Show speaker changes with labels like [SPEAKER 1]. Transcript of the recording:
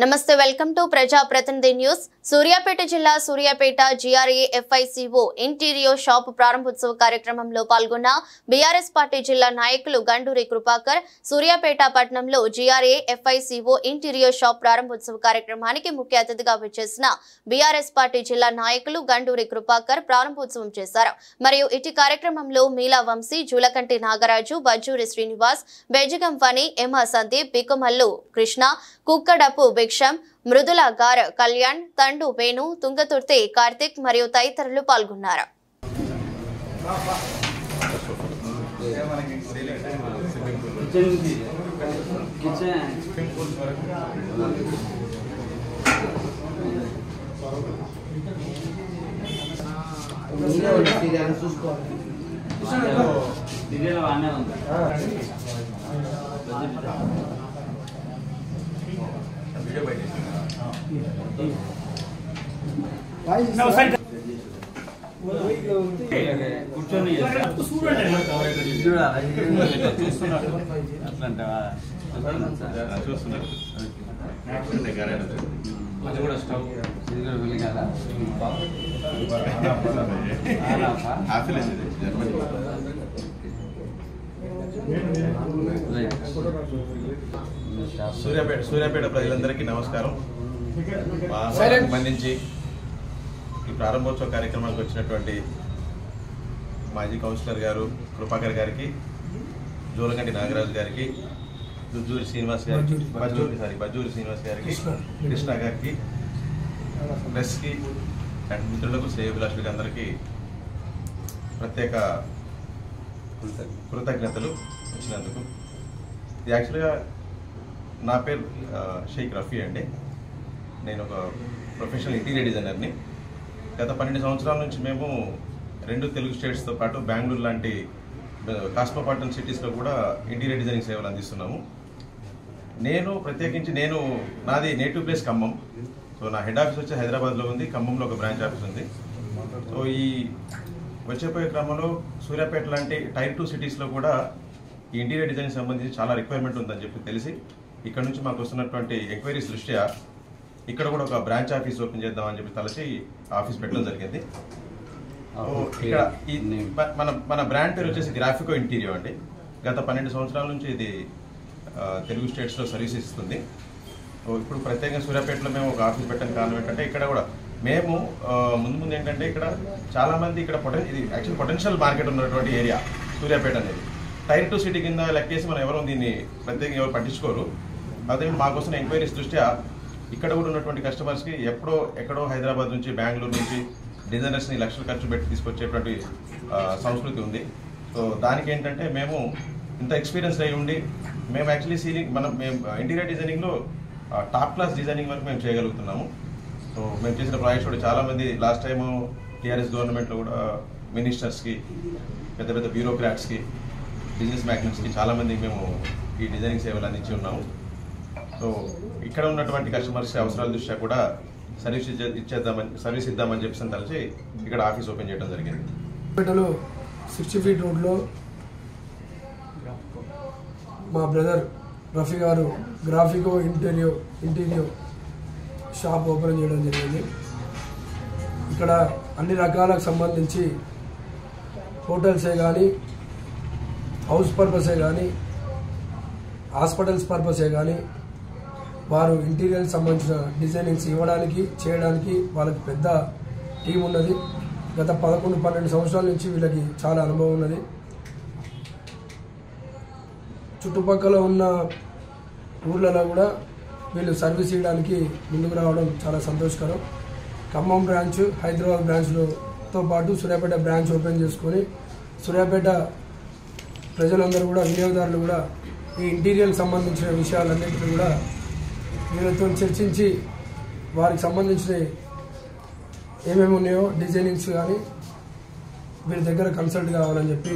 [SPEAKER 1] నమస్తే welcome to ప్రజా ప్రతినిధి న్యూస్. సూర్యాపేట జిల్లా Suryapet GRA FICO interior shop ప్రారంభోత్సవ కార్యక్రమంలో పాల్గొన్న బీఆర్ఎస్ పార్టీ జిల్లా నాయకులు గండూరి కృపాకర్ సూర్యాపేట పట్టణంలో GRA FICO ఇంటీరియర్ షాప్ ప్రారంభోత్సవ కార్యక్రమానికి ముఖ్య అతిథిగా విచ్చేసిన బీఆర్ఎస్ పార్టీ జిల్లా నాయకులు గండూరి కృపాకర్ ప్రారంభోత్సవం చేశారు. మరియు ఇటు కార్యక్రమంలో మీలా వంశీ, జూలకంటి నాగరాజు, బజ్జూరి శ్రీనివాస్, బెజగం ఫణి, ఎమ సందీప్, బికుమల్లు కృష్ణ, కుక్కడపు భిక్షం, మృదుల గార కళ్యాణ్, తండు వేణు, తుంగతుర్తి కార్తిక్ మరియు తదితరులు పాల్గొన్నారు.
[SPEAKER 2] సూర్యాపేట ప్రజలందరికీ నమస్కారం. సంబంధించి ఈ ప్రారంభోత్సవ కార్యక్రమానికి వచ్చినటువంటి మాజీ కౌన్సిలర్ గారు కృపాకర్ గారికి, జోలకంటి నాగరాజు గారికి, బజ్జూరి శ్రీనివాస్ గారికి, కృష్ణ గారికి, ప్రెస్కి అండ్ మిత్రులకు, శ్రేయోభిలాషులకి అందరికీ ప్రత్యేక కృతజ్ఞతలు వచ్చినందుకు. యాక్చువల్గా నా పేరు షేక్ రఫీ అండి. నేను ఒక ప్రొఫెషనల్ ఇంటీరియర్ డిజైనర్ని. గత 12 సంవత్సరాల నుంచి మేము 2 తెలుగు స్టేట్స్తో పాటు బెంగళూరు లాంటి కాస్మోపాలిటన్ సిటీస్లో కూడా ఇంటీరియర్ డిజైనింగ్ సేవలు అందిస్తున్నాము. ప్రత్యేకించి నాది నేటివ్ ప్లేస్ ఖమ్మం. సో నా హెడ్ ఆఫీస్ వచ్చి హైదరాబాద్లో ఉంది, ఖమ్మంలో ఒక బ్రాంచ్ ఆఫీస్ ఉంది. సో ఈ వచ్చేపోయే క్రమంలో సూర్యాపేట లాంటి టైర్ 2 సిటీస్లో కూడా ఈ ఇంటీరియర్ డిజైన్ సంబంధించి చాలా రిక్వైర్మెంట్ ఉందని చెప్పి తెలిసి ఇక్కడ నుంచి మాకు వస్తున్నటువంటి ఎంక్వైరీస్ దృష్ట్యా ఇక్కడ కూడా ఒక బ్రాంచ్ ఆఫీస్ ఓపెన్ చేద్దామని చెప్పి తలచి ఆఫీస్ పెట్టడం జరిగింది. ఇక్కడ మన బ్రాండ్ పేరు వచ్చేసి గ్రాఫికో ఇంటీరియర్ అండి. గత 12 సంవత్సరాల నుంచి ఇది తెలుగు స్టేట్స్లో సర్వీస్ ఇస్తుంది. ఇప్పుడు ప్రత్యేకంగా సూర్యాపేటలో మేము ఒక ఆఫీస్ పెట్టడానికి కారణం ఏంటంటే ఇక్కడ కూడా మేము ముందు ఏంటంటే ఇక్కడ చాలామంది ఇది యాక్చువల్ పొటెన్షియల్ మార్కెట్ ఉన్నటువంటి ఏరియా సూర్యాపేట అనేది. టైర్ 2 సిటీ కింద లెక్కేసి మనం ఎవరు దీన్ని ప్రత్యేకంగా ఎవరు పట్టించుకోరు. అదే మాకు వస్తున్న ఎంక్వైరీస్ దృష్ట్యా ఇక్కడ కూడా ఉన్నటువంటి కస్టమర్స్కి ఎక్కడో హైదరాబాద్ నుంచి, బెంగళూరు నుంచి డిజైనర్స్ని లక్షలు ఖర్చు పెట్టి తీసుకొచ్చేటువంటి సంస్కృతి ఉంది. సో దానికి ఏంటంటే మేము ఇంత ఎక్స్పీరియన్స్ అయి ఉండి మేము యాక్చువల్లీ మేము ఇంటీరియర్ డిజైనింగ్లో టాప్ క్లాస్ డిజైనింగ్ వరకు మేము చేయగలుగుతున్నాము. సో మేము చేసిన ప్రాజెక్ట్స్ కూడా చాలామంది లాస్ట్ టైము TRS గవర్నమెంట్లో కూడా మినిస్టర్స్కి, పెద్ద పెద్ద బ్యూరోక్రాట్స్కి, బిజినెస్ మ్యాగ్నెట్స్కి చాలామందికి మేము ఈ డిజైనింగ్ సేవలు అందించి ఉన్నాము. సో ఇక్కడ ఉన్నటువంటి కస్టమర్స్ అవసరాల దృష్ట్యా కూడా సర్వీస్ ఇద్దామని చెప్పి తలచి ఇక్కడ ఆఫీస్ ఓపెన్ చేయడం జరిగింది.
[SPEAKER 3] సూర్యాపేటలో 60 ఫీట్ రోడ్లో మా బ్రదర్ రఫీ గారు గ్రాఫికో ఇంటీరియర్ షాప్ ఓపెన్ చేయడం జరిగింది. ఇక్కడ అన్ని రకాలకు సంబంధించి హోటల్సే కానీ, హౌస్ పర్పసే కానీ, హాస్పిటల్స్ పర్పసే కానీ వారు ఇంటీరియర్కి సంబంధించిన డిజైనింగ్స్ ఇవ్వడానికి, చేయడానికి వాళ్ళకి పెద్ద టీం ఉన్నది. గత 11-12 సంవత్సరాల నుంచి వీళ్ళకి చాలా అనుభవం ఉన్నది. చుట్టుపక్కల ఉన్న ఊర్లలో కూడా వీళ్ళు సర్వీస్ ఇవ్వడానికి ముందుకు రావడం చాలా సంతోషకరం. ఖమ్మం బ్రాంచ్, హైదరాబాద్ బ్రాంచ్లతో పాటు సూర్యాపేట బ్రాంచ్ ఓపెన్ చేసుకొని సూర్యాపేట ప్రజలందరూ కూడా, వినియోగదారులు కూడా ఈ ఇంటీరియర్కి సంబంధించిన విషయాలన్నింటినీ కూడా వీళ్ళతో చర్చించి వారికి సంబంధించిన ఏమేమి ఉన్నాయో డిజైనింగ్స్ కానీ వీళ్ళ దగ్గర కన్సల్ట్ కావాలని చెప్పి